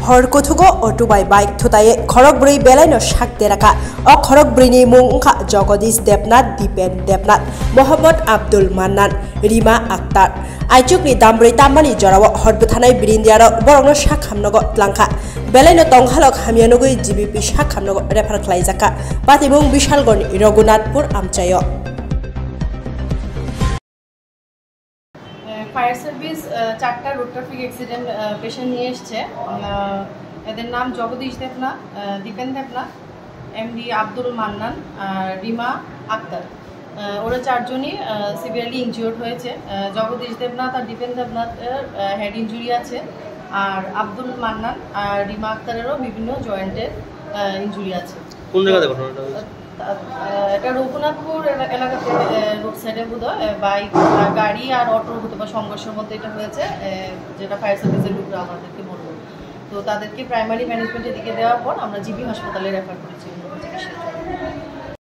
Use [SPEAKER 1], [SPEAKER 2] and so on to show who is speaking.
[SPEAKER 1] हरकुथुगो अटुबाई bike थुताये खरगब्रै बेलायनो साकते राखा अ खरगब्रैनि मुं ओंखा जगदीश देबनाथ दीपेन देबनाथ मोहम्मद आब्दुल मान्नान रीमा आक्तार आइचुकनि दामब्रै ताम्बानि जराव हरबुथानाय बिरिन्दियारो बरंनो साक हामनगो tlangkha बेलायनो तंखालक हामियानुगै जीबीपी साक हामनगो रेफार खालायजाका पातिमुं बिशालगढ़नि रघुनाथपुर आमचायो
[SPEAKER 2] फायर सार्विस चार्टा रोड ट्रैफिक एक्सिडेंट पेशेंट নিয়ে এসেছে এদের নাম জগদীশ দেবনাথ দীপেন দেবনাথ এমডি আব্দুল মান্নান রিমা আক্তার ওরা চারজনই সিভিয়ারলি ইনজিওর্ড হয়েছে জগদীশ দেবনাথ আর দীপেন দেবনাথের হেড ইনজুরি আছে আর আব্দুল মান্নান আর রিমা আক্তারেরও বিভিন্ন জয়েন্টের ইনজুরি আছে
[SPEAKER 3] কোন জায়গাতে ঘটনাটা হয়েছে
[SPEAKER 2] এটা রঘুনাথপুর এলাকাতে রোড সাইডে বোধহয় বাইক গাড়ি আর অটোর হতে বা সংঘর্ষের মধ্যে এটা হয়েছে যেটা ফায়ার সার্ভিসের লোকরা আমাদেরকে বললো তো তাদেরকে প্রাইমারি ম্যানেজমেন্টের দিকে দেওয়ার পর আমরা জিবি হাসপাতালে রেফার করেছি চিকিৎসার জন্য